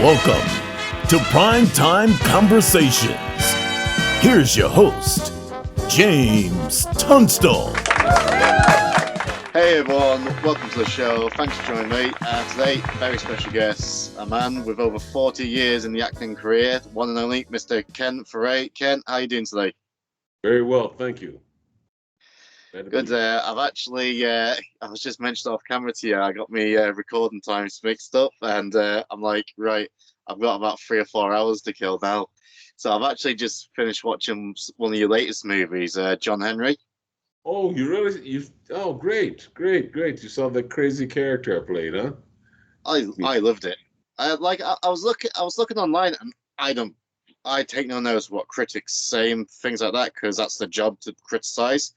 Welcome to Primetime Conversations. Here's your host, James Tunstall. Hey everyone, welcome to the show. Thanks for joining me. Today, very special guest, a man with over 40 years in the acting career, one and only Mr. Ken Foree. Ken, how are you doing today? Very well, thank you. Good. I've actually, I was just mentioned off camera to you, I got me recording times mixed up, and I'm like, right, I've got about 3 or 4 hours to kill now. So I've actually just finished watching one of your latest movies, John Henry. Oh, you really? Oh, great. You saw the crazy character I played, huh? I loved it. I was looking online, and I take no notice of what critics say and things like that, because that's the job to criticize.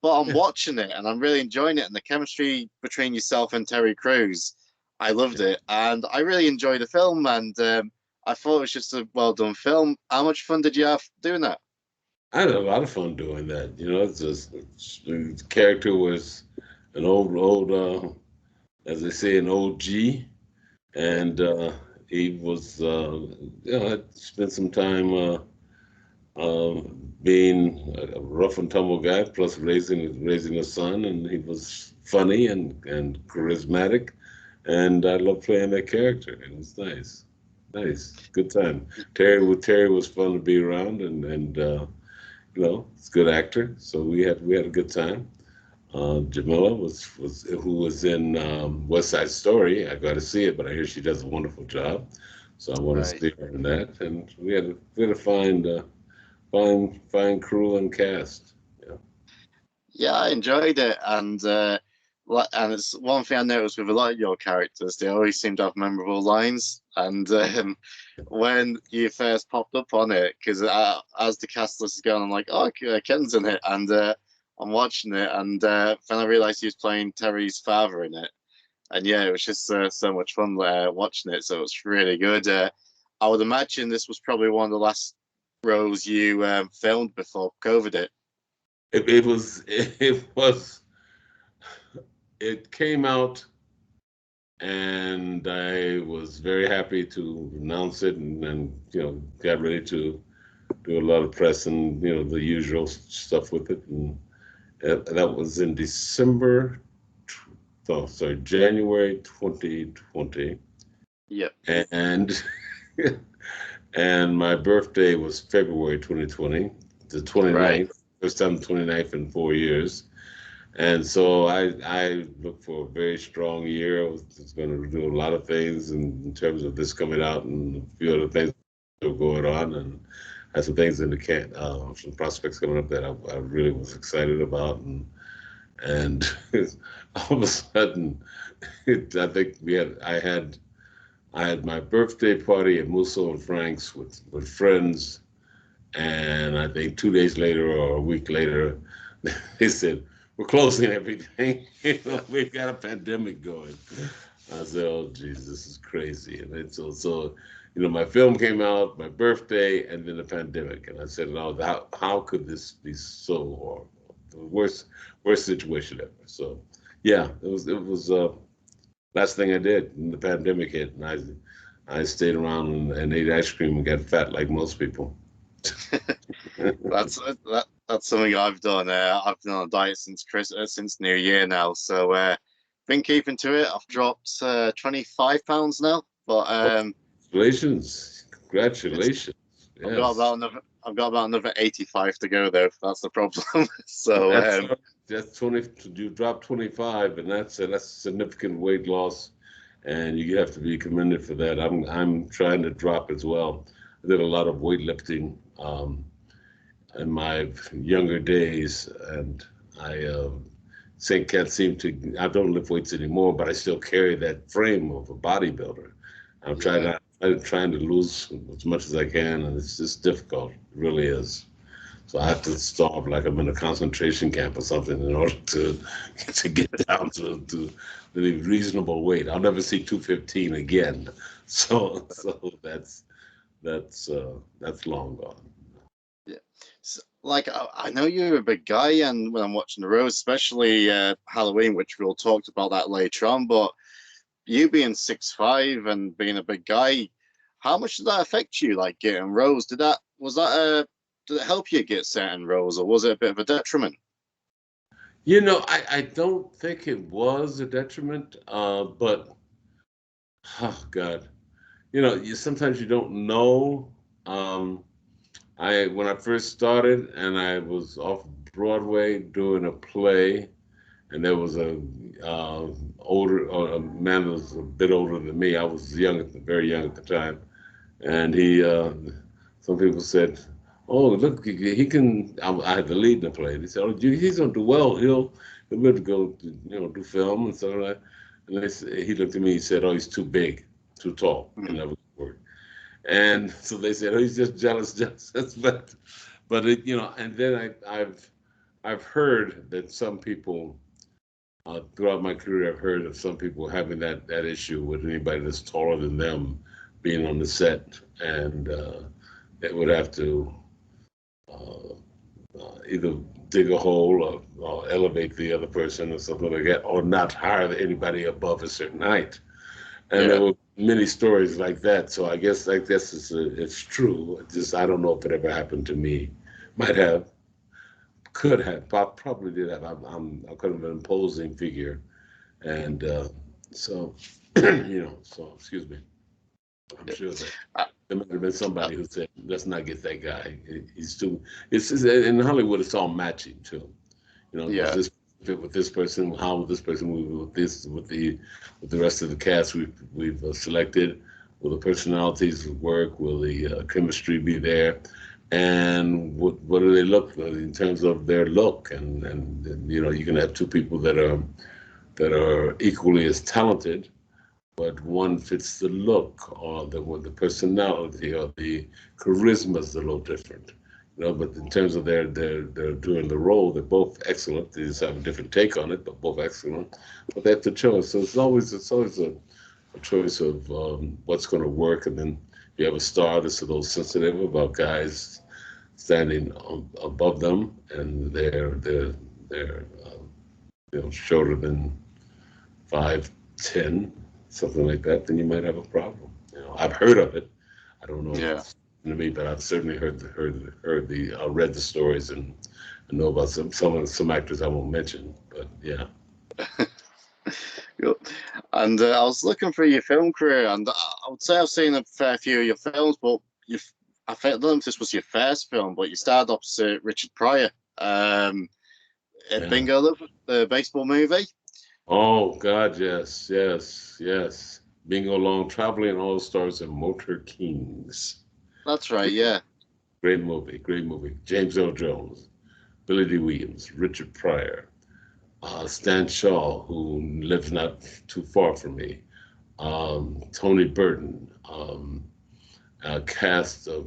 But I'm watching it and I'm really enjoying it, and the chemistry between yourself and Terry Crews, I loved it, and I really enjoyed the film, and I thought it was just a well done film. How much fun did you have doing that? I had a lot of fun doing that. You know, the character was an old, as they say, an OG, and he was, I spent some time being a rough and tumble guy, plus raising a son, and he was funny and charismatic, and I loved playing that character. It was nice, good time. Terry was fun to be around, and he's a good actor, so we had a good time. Jamila was who was in West Side Story. I got to see it, but I hear she does a wonderful job, so I want to see her in that. And we had to find. Fine crew and cast. Yeah, I enjoyed it, and it's one thing I noticed with a lot of your characters, they always seem to have memorable lines. And when you first popped up on it, because as the cast list is going, I'm like, oh, Ken's in it, and I'm watching it, and then I realized he was playing Terry's father in it, and yeah, it was just so much fun watching it. So it was really good. I would imagine this was probably one of the last roles you filmed before COVID hit. It came out, and I was very happy to announce it, and got ready to do a lot of press and the usual stuff with it, and that was in January 2020. Yep. And and my birthday was February 2020, the 29th. Right. First time the 29th in 4 years. And so I looked for a very strong year. I was going to do a lot of things in terms of this coming out, and a few other things that were going on, and had some things in the can, some prospects coming up that I really was excited about. And all of a sudden, I think I had my birthday party at Musso and Frank's with friends, and I think 2 days later or a week later, they said, we're closing everything. We've got a pandemic going. I said, oh, geez, this is crazy. And then so my film came out, my birthday, and then the pandemic. And I said, no, how could this be so horrible? The worst situation ever. So, yeah, it was last thing I did when the pandemic hit, and I stayed around and ate ice cream and got fat like most people. That's something I've done. I've been on a diet since New Year now, so been keeping to it. I've dropped 25 pounds now, but congratulations! I've got about another 85 to go though. That's the problem. So that's 20. You dropped 25, and that's a significant weight loss, and you have to be commended for that. I'm trying to drop as well. I did a lot of weightlifting in my younger days, and I can't seem to. I don't lift weights anymore, but I still carry that frame of a bodybuilder. I'm trying to lose as much as I can, and it's just difficult. It really is. So I have to starve like I'm in a concentration camp or something in order to get down to the reasonable weight. I'll never see 215 again. So that's long gone. Yeah. So, I know you're a big guy, and when I'm watching the road, especially Halloween, which we'll talk about that later on, but you being 6'5" and being a big guy, how much did that affect you? Like getting roles, did it help you get certain roles, or was it a bit of a detriment? I don't think it was a detriment, but oh God, sometimes you don't know. I when I first started and I was off Broadway doing a play, and there was a man that was a bit older than me. I was very young at the time, and some people said, "Oh, look, he can." I had the lead in the play. They said, "Oh, he's gonna do well. He'll be able to go, do film and stuff like that." And he looked at me. He said, "Oh, he's too big, too tall. He'll Mhm. never work." And so they said, "Oh, he's just jealous, just." But and then I've heard that some people throughout my career, I've heard of some people having that issue with anybody that's taller than them being on the set, and they would have to uh, either dig a hole or elevate the other person or something like that, or not hire anybody above a certain height. And there Yeah. were many stories like that. So I guess it's true. Just I don't know if it ever happened to me. Might have, could have, probably did have. I'm kind of an imposing figure, and so so excuse me. I'm Yeah. sure that Uh, there might have been uh, somebody who said, "Let's not get that guy. He's too." It's in Hollywood. It's all matching too. Does yeah. this fit with this person? How will this person move with this with the rest of the cast we've selected? Will the personalities work? Will the chemistry be there? And what do they look like in terms of their look? And you can have two people that are equally as talented, but one fits the look or the personality or the charisma is a little different. But in terms of they're doing the role, they're both excellent. They just have a different take on it, but both excellent. But that's the choice. So it's always a choice of what's going to work. And then you have a star that's a little sensitive about guys standing above them, and they're shorter than 5'10", something like that, then you might have a problem. I've heard of it. I don't know if Yeah. it's to me, but I've certainly read the stories and know about some actors I won't mention. But yeah. Cool. And I was looking through your film career, and I would say I've seen a fair few of your films, but I don't know if this was your first film, but you starred opposite Richard Pryor. Yeah. Bingo, the baseball movie. Oh God, yes, yes, yes. Bingo Long, Traveling All Stars and Motor Kings. That's right. Yeah. Great movie, great movie. James Earl Jones, Billy D. Williams, Richard Pryor, Stan Shaw, who lives not too far from me, Tony Burton, a cast of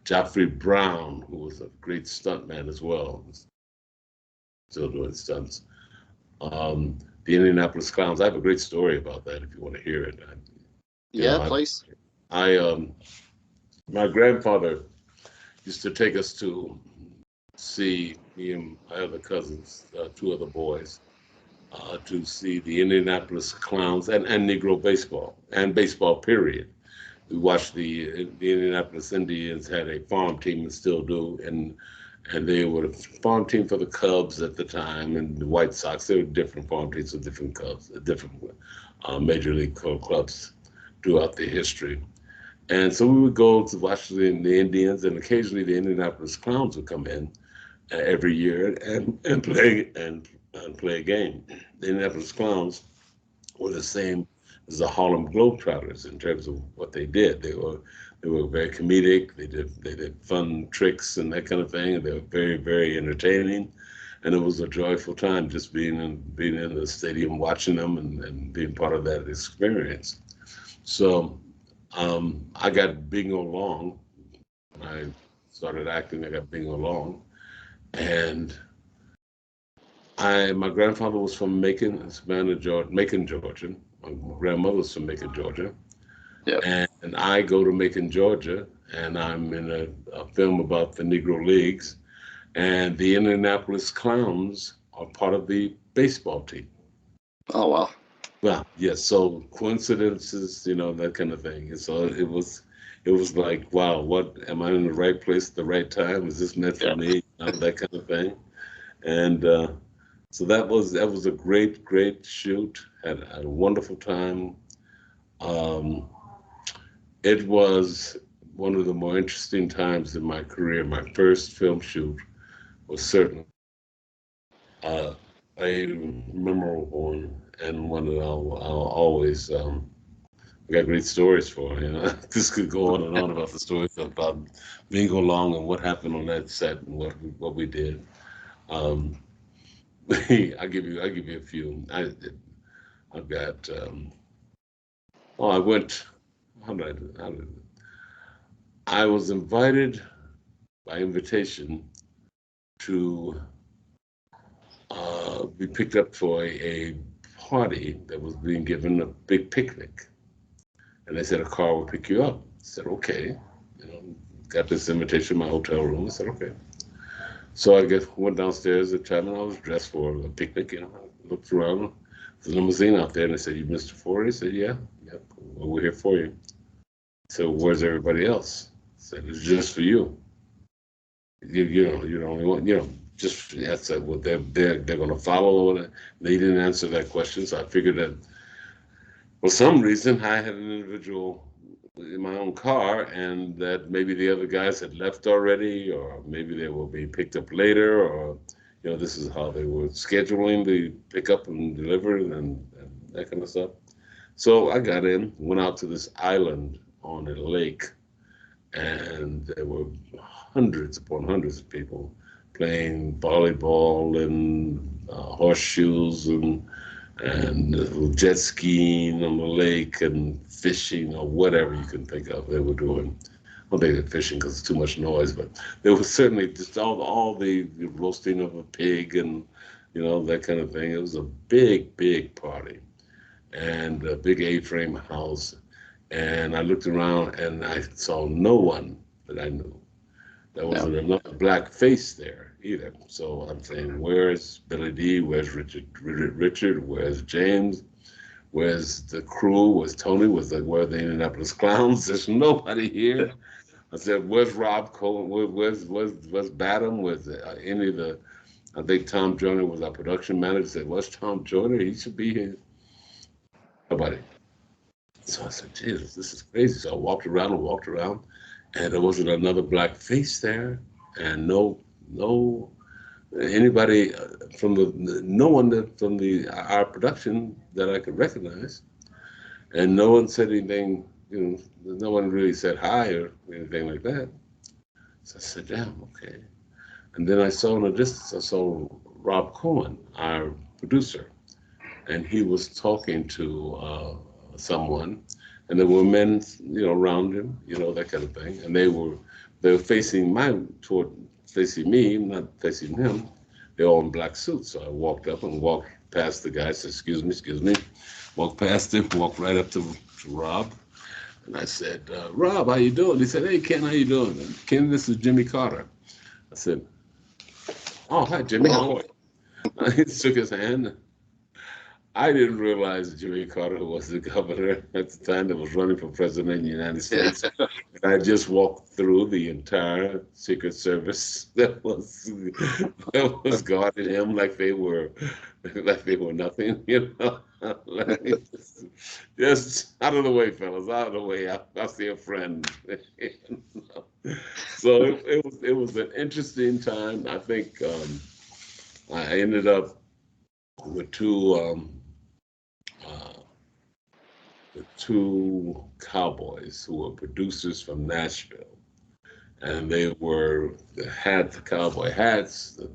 Joffrey Brown, who was a great stuntman as well, still doing stunts. The Indianapolis Clowns. I have a great story about that if you want to hear it. You Yeah, know, please. I my grandfather used to take us to see me and my other cousins, two other boys, to see the Indianapolis Clowns and Negro baseball and baseball period. We watched the Indianapolis Indians had a farm team and still do, and they were a farm team for the Cubs at the time and the White Sox. They were different farm teams with different Cubs, different major league clubs throughout the history. And so we would go to watch the Indians, and occasionally the Indianapolis Clowns would come in every year and play a game. The Indianapolis Clowns were the same as the Harlem Globetrotters in terms of what they did. They were very comedic. They did fun tricks and that kind of thing. And they were very very entertaining, and it was a joyful time just being in the stadium watching them and being part of that experience. So I got Bingo Long. When I started acting, I got Bingo Long, and my grandfather was from Macon, Savannah, Georgia, Macon, Georgia. My grandmother was from Macon, Georgia. Yep. And I go to Macon, Georgia, and I'm in a film about the Negro Leagues, and the Indianapolis Clowns are part of the baseball team. Oh well. Well, yes. So coincidences, that kind of thing. And so it was like, wow, what am I in the right place at the right time? Is this meant for Yeah. me? That kind of thing. And so that was a great, great shoot. Had a wonderful time. Um, it was one of the more interesting times in my career. My first film shoot was certainly uh, a memorable one, and one that I'll always got great stories for. This could go on and on about the stories about Bingo Long and what happened on that set and what we did. Um, I give you a few. I've got. I went. I was invited by invitation to be picked up for a party that was being given, a big picnic, and they said a car will pick you up. I said okay. You know, got this invitation in my hotel room. I said okay. So I guess went downstairs at the time, and I was dressed for a picnic. I looked around. There's a limousine out there, and they said, "You Mr. Foree?" I said, "Yeah, yeah. Well, we're here for you." So where's everybody else? I said, "It's just for you. You're the only one. Just I said, well, they're going to follow all that." They didn't answer that question, so I figured that for some reason I had an individual in my own car, and that maybe the other guys had left already, or maybe they will be picked up later, or this is how they were scheduling the pickup and deliver and that kind of stuff. So I got in, went out to this island on a lake, and there were hundreds upon hundreds of people playing volleyball and horseshoes and jet skiing on the lake and fishing or whatever you can think of they were doing. I don't think they're fishing because it's too much noise, but there was certainly just all the roasting of a pig and that kind of thing. It was a big, big party and a big A-frame house. And I looked around and I saw no one that I knew. There Yeah. wasn't another black face there either. So I'm saying, where's Billy D? Where's Richard? Where's James? Where's the crew? Where's Tony? Where are the Indianapolis Clowns? There's nobody here. I said, where's Rob Cohen? Where's Badham? Where's any of the? I think Tom Joyner was our production manager. I said, where's Tom Joyner? He should be here. Nobody. So I said, Jesus, this is crazy. So I walked around, and there wasn't another black face there, and no anybody from no one from the our production that I could recognize, and no one said anything. No one really said hi or anything like that. So I said, damn, okay. And then I saw in the distance, I saw Rob Cohen, our producer, and he was talking to someone, and there were men, around him, that kind of thing, and they were facing me, not facing him. They're all in black suits, so I walked up and walked past the guy. Said, excuse me," walked past him, walked right up to Rob, and I said, "Rob, how you doing?" He said, "Hey, Ken, how you doing?" And, "Ken, this is Jimmy Carter." I said, "Oh, hi, Jimmy, how are you?" He shook his hand. I didn't realize Jimmy Carter was the governor at the time that was running for president of the United Yeah. States. And I just walked through the entire Secret Service that was guarding him like they were nothing, like, just out of the way, fellas, out of the way. I see a friend. So it was an interesting time. I think I ended up with uh, two cowboys who were producers from Nashville, and they had the cowboy hats, the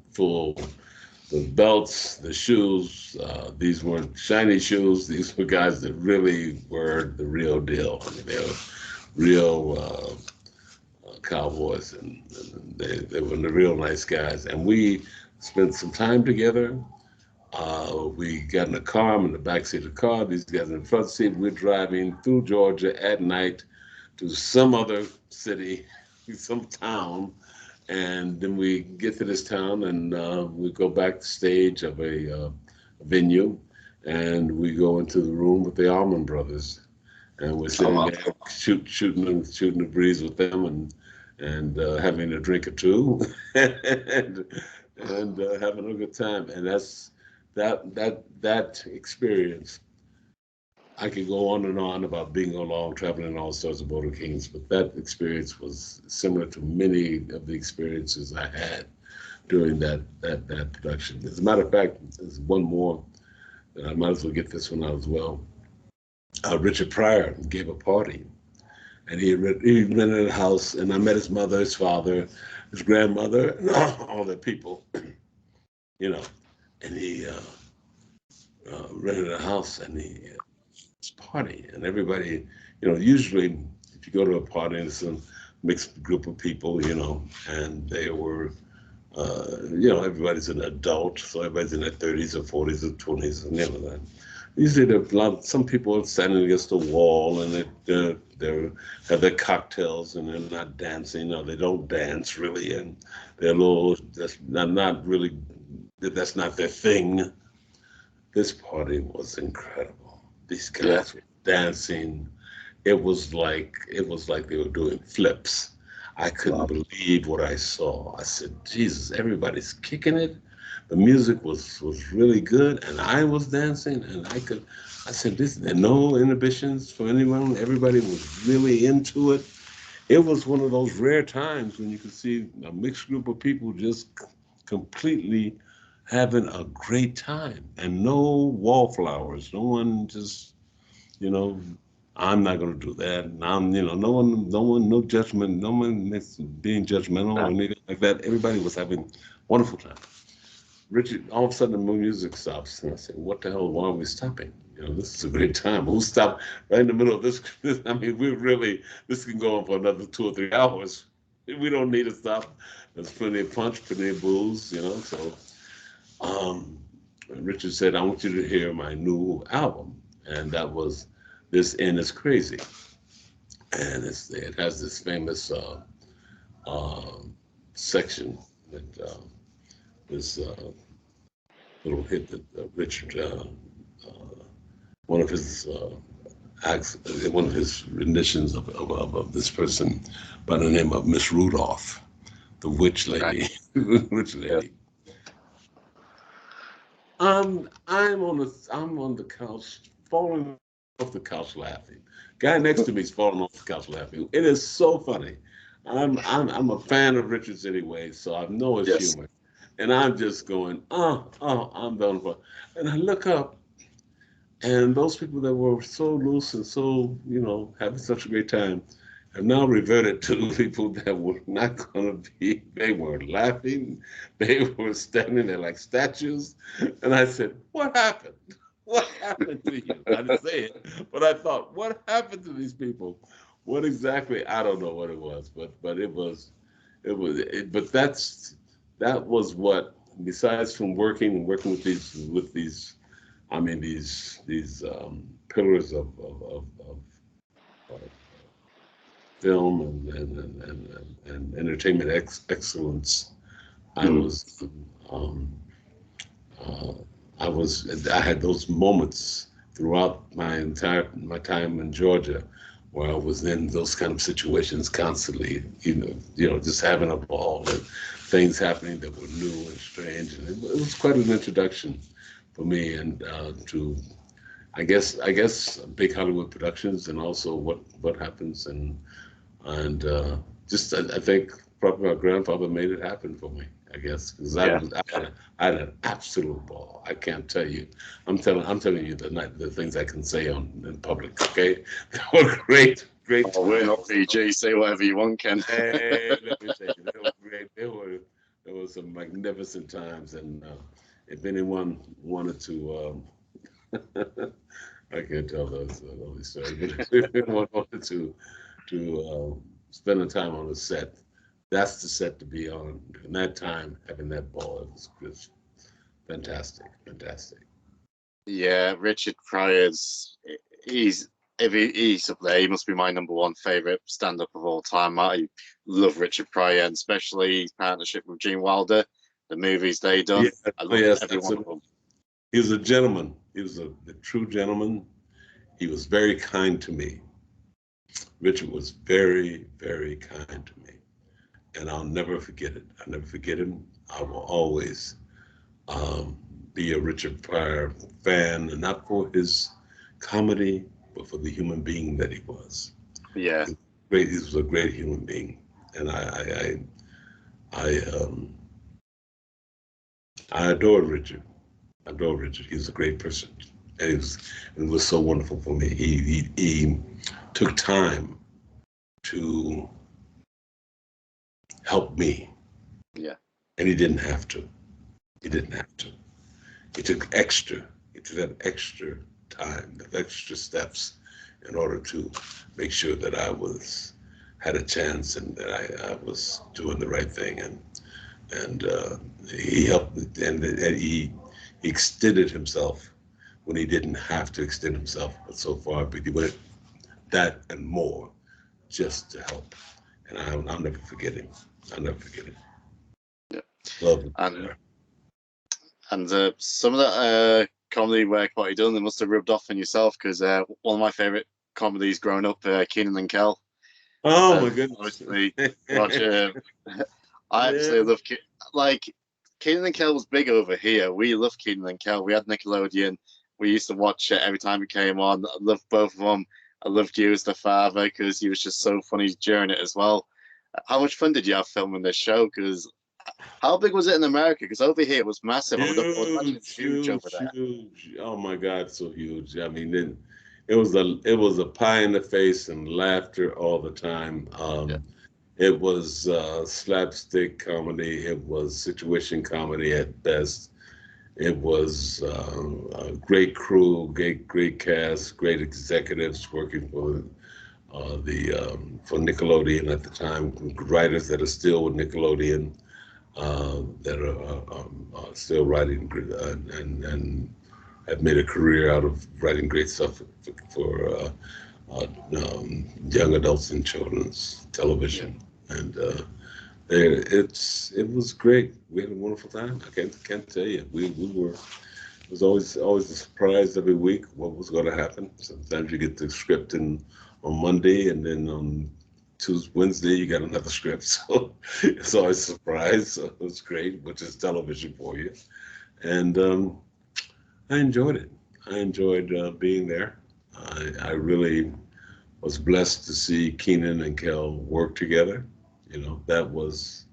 belts, the shoes. These weren't shiny shoes. These were guys that really were the real deal. I mean, they were real cowboys, and they were the real nice guys. And we spent some time together. We got in the car. I'm in the back seat of the car. These guys in the front seat. We're driving through Georgia at night to some other city, some town, and then we get to this town and we go back to stage of a venue, and we go into the room with the Allman Brothers, and we're sitting there shooting the breeze with them, and having a drink or two, and having a good time. And that experience. I could go on and on about being along, traveling all sorts of motorcades, but that experience was similar to many of the experiences I had during that production. As a matter of fact, there's one more that I might as well get this one out as well. Richard Pryor gave a party, and he rented a house, and I met his mother, his father, his grandmother, and all the people, you know. And he rented a house, and he party, and everybody, usually if you go to a party, it's a mixed group of people, and they were, everybody's an adult, so everybody's in their 30s or 40s or 20s, and that. Usually there are some people are standing against the wall, and they have their cocktails, and they're not dancing, or they don't dance really, and they're a little, that's not really, that's not their thing. This party was incredible. These guys were dancing. It was like they were doing flips. I couldn't believe what I saw. I said, Jesus, everybody's kicking it. The music was really good, and I was dancing, and I said, this, and no inhibitions for anyone. Everybody was really into it. It was one of those rare times when you could see a mixed group of people just completely having a great time, and no wallflowers. No one just, I'm not going to do that. And no one, no judgment. No one being judgmental or anything like that. Everybody was having a wonderful time. Richard, all of a sudden the music stops, and I said, "What the hell? Why are we stopping? This is a great time. We'll stop right in the middle of this. I mean, this can go on for another 2 or 3 hours. We don't need to stop. There's plenty of punch, plenty of booze, So, Richard said, "I want you to hear my new album," and that was "This End Is Crazy," and it has this famous section that this little hit that Richard, one of his acts, one of his renditions of this person by the name of Miss Rudolph, the witch lady. Witch lady. I'm on the couch, falling off the couch laughing. Guy next to me is falling off the couch laughing. It is so funny. I'm a fan of Richard's anyway, so I know his humor. And I'm just going, I'm done for. And I look up, and those people that were so loose and so, having such a great time have now reverted to the people that were not going to be. They were laughing. They were standing there like statues. And I said, what happened? What happened to you? I didn't say it, but I thought, what happened to these people? What exactly? I don't know what it was, but that was what, besides from working with these pillars of film and entertainment excellence. I had those moments throughout my time in Georgia, where I was in those kind of situations constantly, just having a ball and things happening that were new and strange, and it was quite an introduction for me, and to I guess big Hollywood productions, and also what happens, and just I think probably my grandfather made it happen for me. I guess because I had an absolute ball. I can't tell you. I'm telling you the things I can say in public. Okay, they were great. Oh, we're not PG. Say whatever you want, Ken. Hey, let me tell you, they were great. There were some magnificent times, and if anyone wanted to, I can't tell those stories, but if anyone wanted to spend the time on the set, that's the set to be on. And that time, having that ball, it was just fantastic. Yeah, Richard Pryor's, he's up there. He must be my number one favorite stand-up of all time. I love Richard Pryor, and especially his partnership with Gene Wilder, the movies they done. Yeah, I love every one of them. He was a gentleman. He was a true gentleman. He was very kind to me. Richard was very, very kind to me. And I'll never forget it. I'll never forget him. I will always be a Richard Pryor fan, and not for his comedy, but for the human being that he was. Yeah. He was a great human being. And I adored Richard. I adored Richard. He was a great person. And it was so wonderful for me. He took time to help me. Yeah. And he didn't have to. He didn't have to. He took that extra time, the extra steps in order to make sure that I had a chance and that I was doing the right thing. And he helped, and he extended himself when he didn't have to extend himself so far, but he went that and more just to help. And I'll never forget him. I'll never forget him. Yeah. Love him. And some of that comedy work what he done, it must have rubbed off on yourself, because one of my favorite comedies growing up, Kenan Kel. Oh my goodness! Obviously, Roger. I absolutely love Kenan Kel was big over here. We love Kenan Kel. We had Nickelodeon. We used to watch it every time it came on. I loved both of them. I loved you as the father because he was just so funny during it as well. How much fun did you have filming this show? Because how big was it in America? Because over here it was massive. I would imagine it's huge over there. Huge. Oh my God, so huge. I mean, it was a pie in the face and laughter all the time. It was slapstick comedy. It was situation comedy at best. It was a great crew, great cast, great executives working for Nickelodeon at the time, writers that are still with Nickelodeon, that are still writing and have made a career out of writing great stuff for young adults and children's television. And it was great. We had a wonderful time. I can't tell you. It was always a surprise every week what was going to happen. Sometimes you get the script on Monday, and then on Wednesday you got another script. So it's always a surprise. So it was great, which is television for you. And I enjoyed it. I enjoyed being there. I really was blessed to see Kenan and Kel work together. You know, that was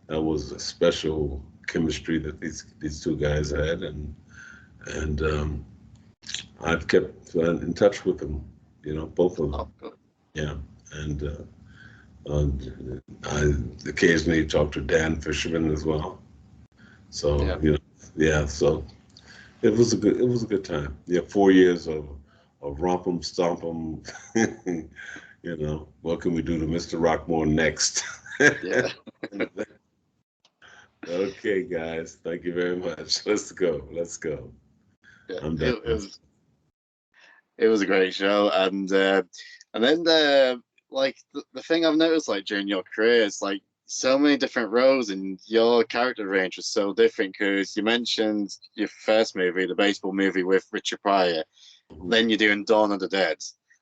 a special chemistry that these two guys had, and I've kept in touch with them. You know, both of them. Oh, yeah, and I occasionally talk to Dan Fisherman as well. So so it was a good time. Yeah, 4 years of romp 'em, stomp 'em. You know, what can we do to Mr. Rockmore next? Yeah. Okay, guys. Thank you very much. Let's go. Yeah, I'm done. it was a great show, and then the thing I've noticed during your career is so many different roles, and your character range was so different. Because you mentioned your first movie, the baseball movie with Richard Pryor, then you're doing Dawn of the Dead,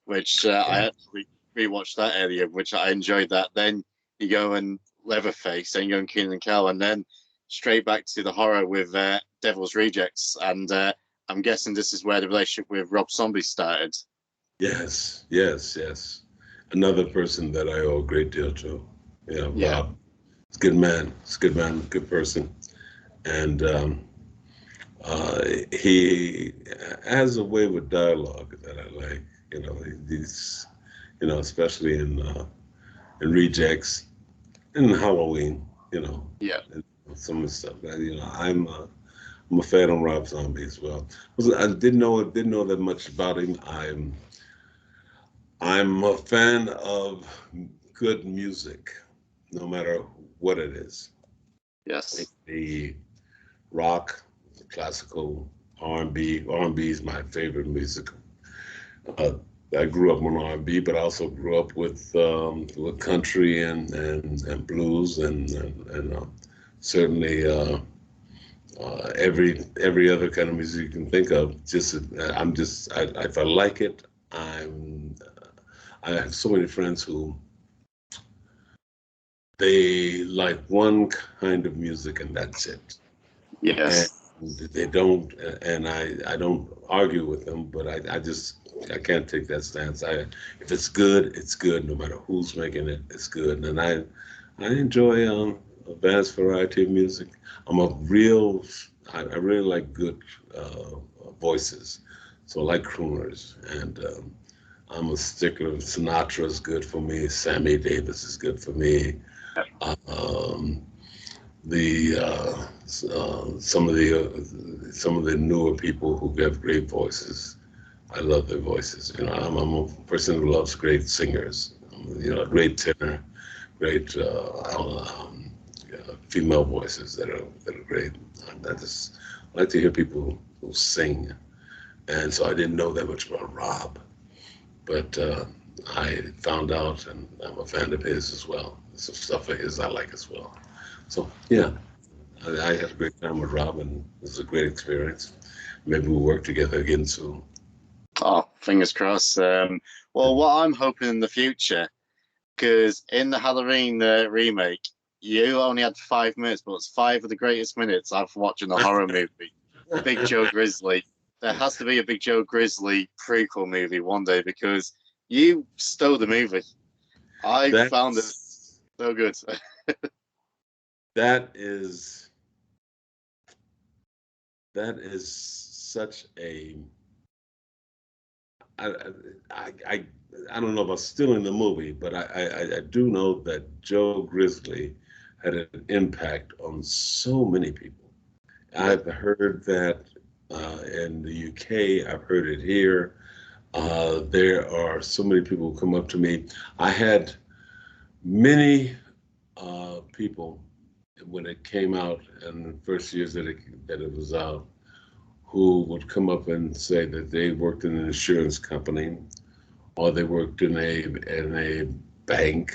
which I actually rewatched that earlier, which I enjoyed that. Then you go and Leatherface, then you go and Kenan Kel, and then straight back to the horror with Devil's Rejects. And I'm guessing this is where the relationship with Rob Zombie started. Yes. Another person that I owe a great deal to. Yeah. Rob. He's a good man. Good person. And he has a way with dialogue that I like. You know, these, especially in Rejects, and Halloween. You know, and some of the stuff. I'm a fan of Rob Zombie as well. I didn't know that much about him. I'm a fan of good music, no matter what it is. Yes. The rock, the classical, R&B. R&B is my favorite music. I grew up on R&B, but I also grew up with country and blues and certainly every other kind of music you can think of. If I like it, I have so many friends who they like one kind of music and that's it. Yes. And they don't, and I don't argue with them, but I can't take that stance. If it's good, it's good, no matter who's making it, it's good. And I enjoy a vast variety of music. I really like good voices, so I like crooners, and I'm a stickler. Sinatra is good for me. Sammy Davis is good for me. Um, the some of the newer people who have great voices. I love their voices. I'm a person who loves great singers. A great tenor, great female voices that are great. I just like to hear people who sing, and so I didn't know that much about Rob, but I found out, and I'm a fan of his as well. Some stuff of his I like as well. So yeah, I had a great time with Rob, and it was a great experience. Maybe we'll work together again soon. Oh, fingers crossed. Well, what I'm hoping in the future, because in the Halloween remake, you only had 5 minutes, but it's 5 of the greatest minutes I've watched in a horror movie. Big Joe Grizzly. There has to be a Big Joe Grizzly prequel movie one day because you stole the movie. I found it so good. That is such a I don't know about stealing the movie, but I do know that Joe Grizzly had an impact on so many people. I've heard that in the UK. I've heard it here. There are so many people who come up to me. I had many people when it came out in the first years that it was out, who would come up and say that they worked in an insurance company, or they worked in a bank,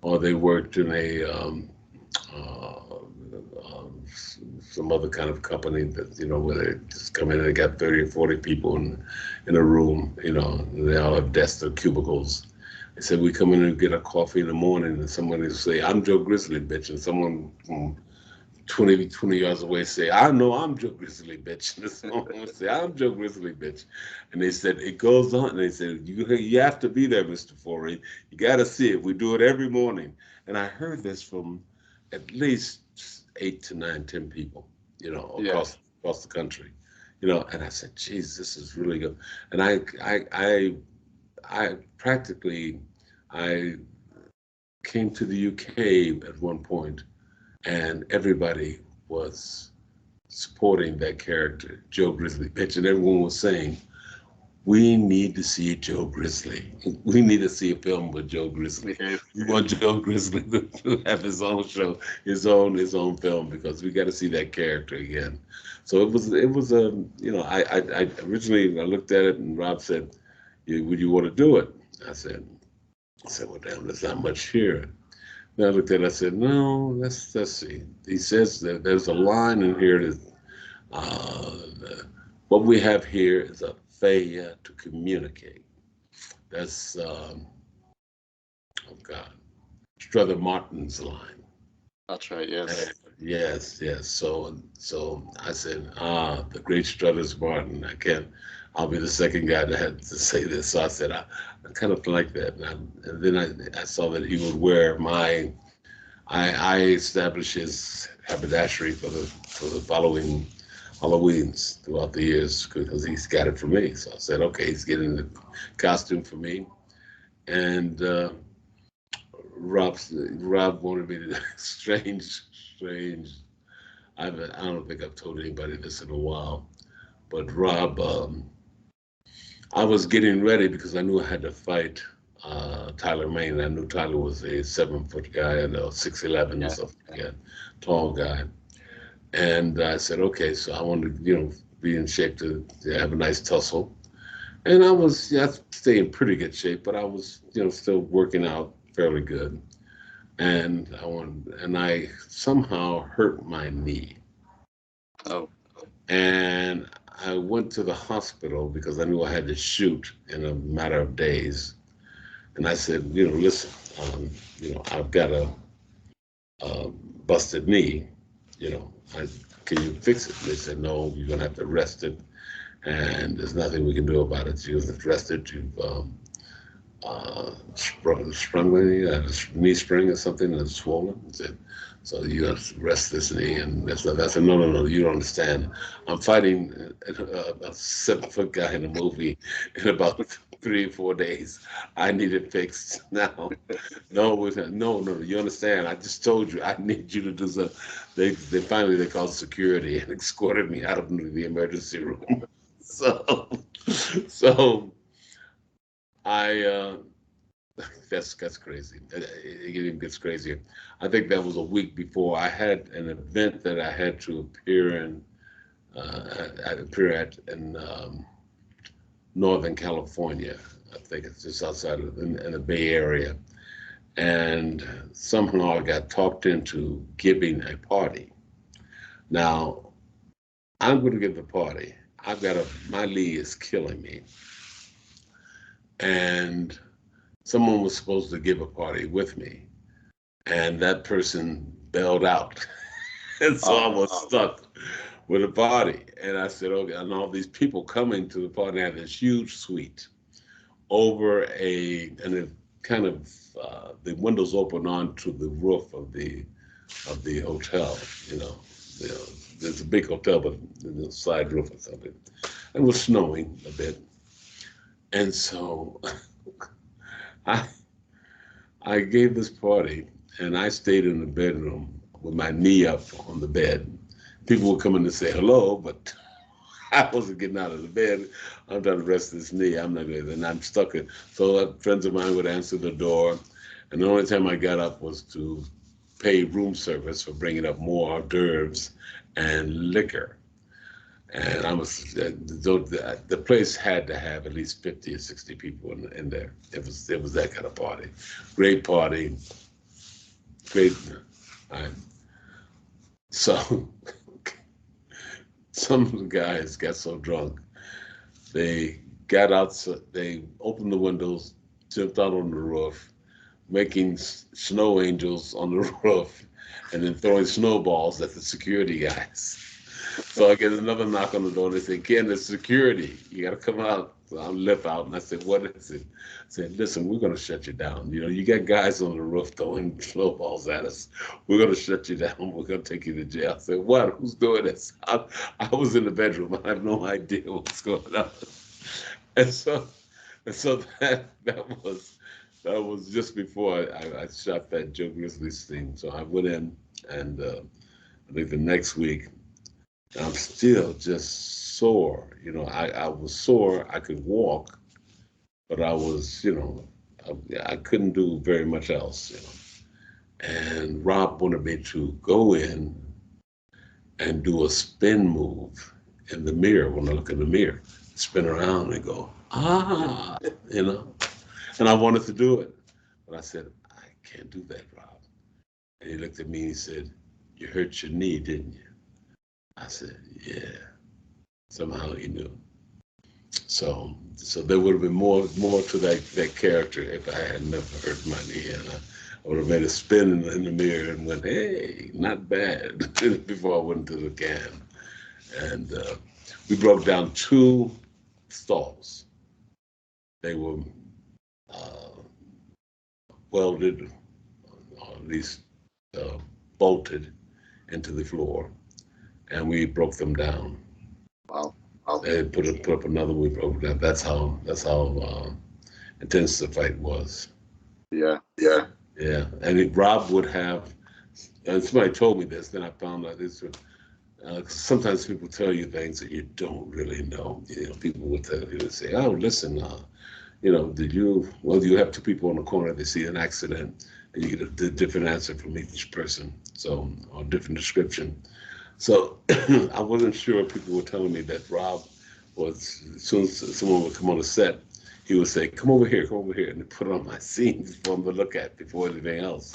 or they worked in some other kind of company that where they just come in and they got 30 or 40 people in a room, and they all have desks or cubicles. They said we come in and get a coffee in the morning, and someone will say, "I'm Joe Grizzly, bitch," and someone from 20 yards away say, "I know I'm Joe Grizzly, bitch." And someone would say, "I'm Joe Grizzly, bitch." And they said, it goes on, and they said, you have to be there, Mr. Foree. You got to see it. We do it every morning. And I heard this from at least 8 to 9, 10 people, across the country, and I said, geez, this is really good. And I practically, I came to the UK at one point, and everybody was supporting that character, Joe Grizzly bitch, and everyone was saying, we need to see Joe Grizzly. We need to see a film with Joe Grizzly. We want Joe Grizzly to have his own show, his own film, because we got to see that character again. So it was I originally I looked at it and Rob said, would you want to do it? I said, well, damn, there's not much here. Then I looked at it, I said, no, let's see. He says that there's a line in here that what we have here is a failure to communicate. That's, Strother Martin's line. That's right, yes. Yes. So I said, the great Struthers Martin. I'll be the second guy that had to say this. So I said, I kind of like that. And then I saw that he would wear I established his haberdashery for the following Halloweens throughout the years because he's got it for me. So I said, okay, he's getting the costume for me. And Rob wanted me to strange. I don't think I've told anybody this in a while, but Rob, I was getting ready because I knew I had to fight Tyler Main. I knew Tyler was a 7-foot guy and 6'11" or something like that, tall guy. And I said, okay, so I wanted to, be in shape to have a nice tussle. And I was, I stayed in pretty good shape, but I was, still working out fairly good. And I somehow hurt my knee. Oh, And I went to the hospital because I knew I had to shoot in a matter of days. And I said, listen, I've got a busted knee. You know, can you fix it? They said, no, you're gonna have to rest it, and there's nothing we can do about it. You've rested. You've sprung a knee spring or something that's swollen. I said, so you have to rest this knee and this stuff. I said, no, you don't understand. I'm fighting a 7-foot guy in a movie in about 3 or 4 days. I need it fixed now. No, you understand. I just told you I need you to do something. They finally they called security and escorted me out of the emergency room. So I that's crazy. It even gets crazier. I think that was a week before I had an event that I had to appear in. I appear at in Northern California. I think it's just outside of in the Bay Area, and somehow I got talked into giving a party. Now I'm going to give the party. My knee is killing me, and someone was supposed to give a party with me, and that person bailed out. And so I was stuck with a party. And I said, okay, and all these people coming to the party. I had this huge suite and it kind of, the windows open onto the roof of the hotel, there's a big hotel, but the side roof or something. It was snowing a bit. And so I gave this party, and I stayed in the bedroom with my knee up on the bed. People would come in to say hello, but I wasn't getting out of the bed. I'm trying to rest this knee. I'm not going to, and I'm stuck in. So friends of mine would answer the door, and the only time I got up was to pay room service for bringing up more hors d'oeuvres and liquor. And the place had to have at least 50 or 60 people in there. It was that kind of party. Great party. Great. So some of the guys got so drunk, they got out, they opened the windows, jumped out on the roof, making snow angels on the roof, and then throwing snowballs at the security guys. So I get another knock on the door, and they say, Ken, there's security. You got to come out. So I lift out, and I said, what is it? I said, listen, we're going to shut you down. You got guys on the roof throwing snowballs at us. We're going to shut you down. We're going to take you to jail. I said, what? Who's doing this? I was in the bedroom. I have no idea what's going on. And so that was just before I shot that Joe Grizzly scene. So I went in, and I think the next week, I'm still just sore. I was sore. I could walk, but I was, I couldn't do very much else. And Rob wanted me to go in and do a spin move in the mirror. When I look in the mirror, spin around and go, And I wanted to do it, but I said, I can't do that, Rob. And he looked at me and he said, you hurt your knee, didn't you? I said, yeah. Somehow he knew. So there would have been more to that character if I had never hurt my knee, and I would have made a spin in the mirror and went, hey, not bad, before I went to the can. And we broke down 2 stalls. They were welded, or at least bolted into the floor, and we broke them down. wow. And put up another. We broke that. That's how intense the fight was. Yeah. And Rob would have, and somebody told me this. Then I found out this. Sometimes people tell you things that you don't really know. People would tell you, say, "Oh, listen, did you? Well, you have 2 people on the corner. They see an accident, and you get a different answer from each person. So, or different description." So I wasn't sure. People were telling me that Rob was, as soon as someone would come on the set, he would say, come over here, and put on my scenes for him to look at before anything else.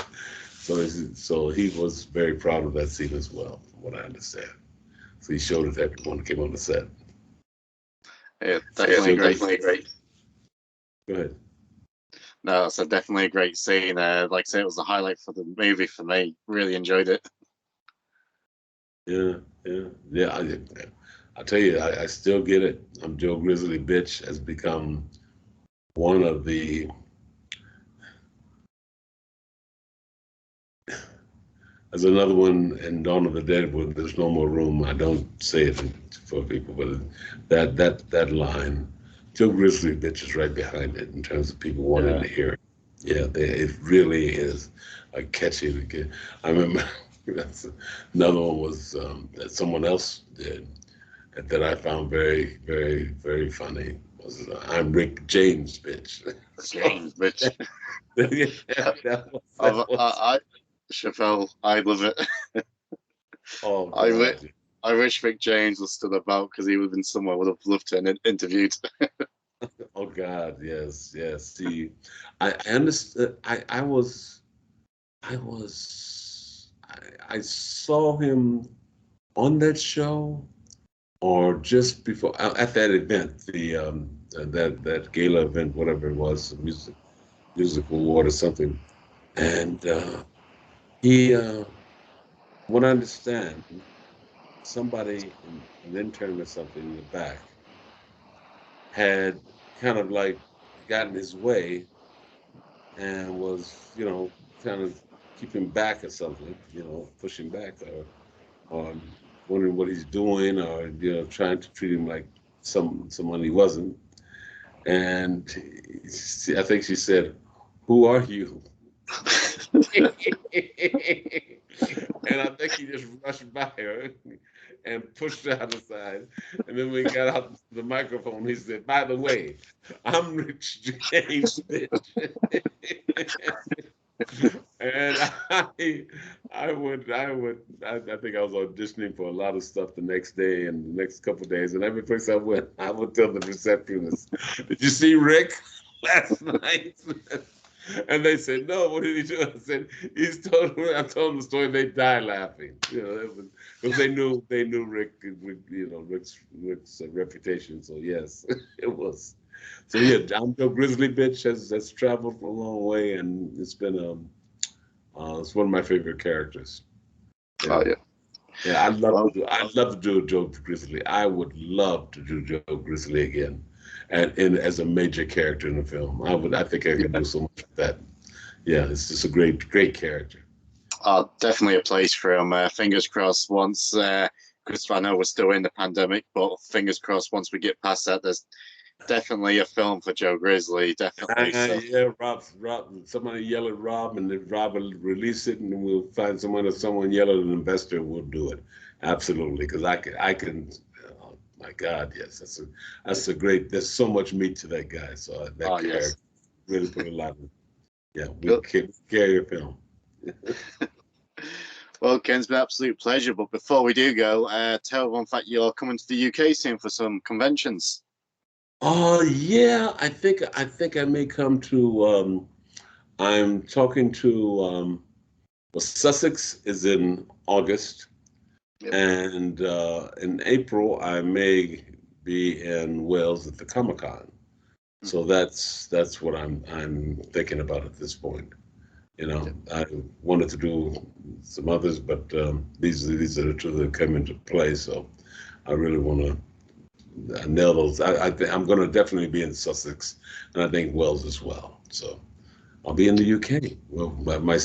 So he was very proud of that scene as well, from what I understand. So he showed it to everyone who came on the set. Yeah, definitely great. Go ahead. No, it's definitely a great scene. Like I say, it was the highlight for the movie for me. Really enjoyed it. Yeah. I'll tell you, I still get it. I'm Joe Grizzly Bitch has become one of the. There's another one in Dawn of the Dead where there's no more room. I don't say it for people, but that line, Joe Grizzly Bitch is right behind it in terms of people wanting to hear it. Yeah, it really is a catchy. I remember that's another one was that someone else did that I found very, very, very funny. Was I'm Rick James, bitch. James, bitch. that was. Chappelle, I love it. Oh, God. I wish Rick James was still about because he would have been somewhere. Would have loved to interviewed. Oh God, yes. See, I understood. I saw him on that show, or just before at that event, that gala event, whatever it was, music award or something, and he, what I understand, somebody, an intern or something in the back, had kind of like gotten his way and was, kind of keeping back or something, pushing back or wondering what he's doing or, trying to treat him like someone he wasn't. And I think she said, "Who are you?" And I think he just rushed by her and pushed her out the side. And then when he got out the microphone, he said, "By the way, I'm Rich James, bitch." And I think I was auditioning for a lot of stuff the next day and the next couple of days. And every place I went, I would tell the receptionist, "Did you see Rick last night?" And they said, "No, what did he do?" I said, I told them the story. They die laughing, because they knew Rick, Rick's reputation. So yes, it was. So yeah, John Joe Grizzly Bitch has traveled a long way, and it's been it's one of my favorite characters. Oh yeah. Yeah, I'd love to do a Joe Grizzly. I would love to do Joe Grizzly again, and as a major character in the film. I think I could do so much with that. Yeah, it's just a great character. Definitely a place for him. Fingers crossed once, because I know we're still in the pandemic, but fingers crossed once we get past that, there's definitely a film for Joe Grizzly. Definitely. Yeah, Rob, somebody yell at Rob, and then Rob will release it, and then we'll find someone yell at an investor, and we'll do it. Absolutely, because I can. Oh my God, yes, that's a great. There's so much meat to that guy. So that character really put a lot of. Yeah, we carry your film. Well, Ken, it's been an absolute pleasure. But before we do go, tell everyone that you're coming to the UK soon for some conventions. Oh yeah, I think I may come to. I'm talking to. Well, Sussex is in August, and in April I may be in Wales at the Comic-Con. So that's what I'm thinking about at this point. I wanted to do some others, but these are the two that come into play. So I really want to nail those. I'm going to definitely be in Sussex, and I think Wales as well. So I'll be in the UK. Well, call it my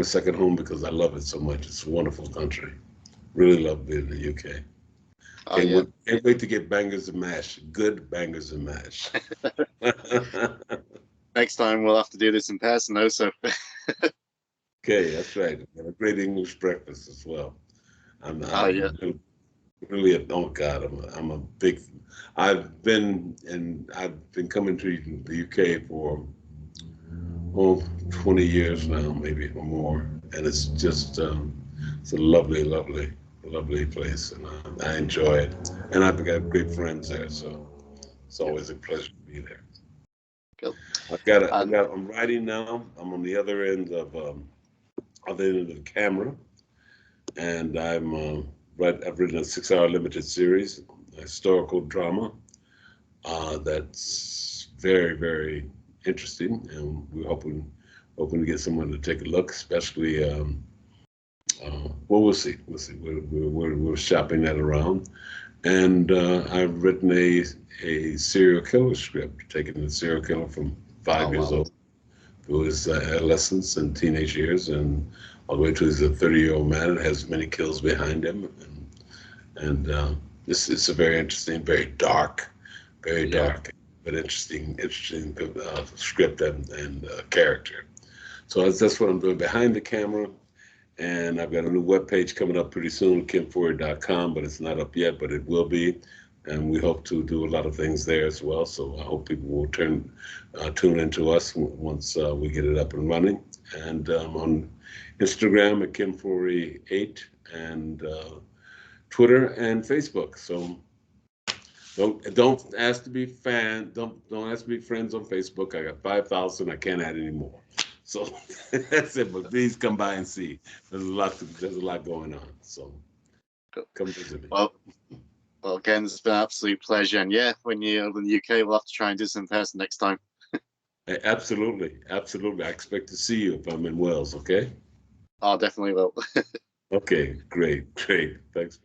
second home because I love it so much. It's a wonderful country. Really love being in the UK. Can't wait to get bangers and mash. Good bangers and mash. Next time we'll have to do this in person, though. So. Okay, that's right. And a great English breakfast as well. I'm really oh God, I'm a big. I've been coming to the UK for 20 years now, maybe or more, and it's just it's a lovely place, and I enjoy it, and I've got great friends there, so it's always a pleasure to be there. Cool. I'm writing now. I'm on the other end of the camera, and I'm I've written a 6-hour limited series, a historical drama that's very, very interesting, and we're hoping to get someone to take a look, especially. Well, we'll see. We're shopping that around, and I've written a serial killer script, taking the serial killer from 5 years old through his adolescence and teenage years, and all the way to he's a 30-year-old man that has many kills behind him, and it's a very interesting, very dark, but interesting script and character. So that's what I'm doing behind the camera. And I've got a new webpage coming up pretty soon, kenforee.com, but it's not up yet, but it will be. And we hope to do a lot of things there as well. So I hope people will tune into us once we get it up and running. And on Instagram at kenforee8 and Twitter and Facebook. So don't ask to be don't ask to be friends on Facebook. I got 5,000. I can't add any more. So that's it. But please come by and see. There's a lot going on. So come visit me. Well, again, it's been an absolute pleasure. And yeah, when you're in the UK, we'll have to try and do this in person next time. Absolutely. I expect to see you if I'm in Wales. Okay. I definitely will. Okay. Great. Thanks.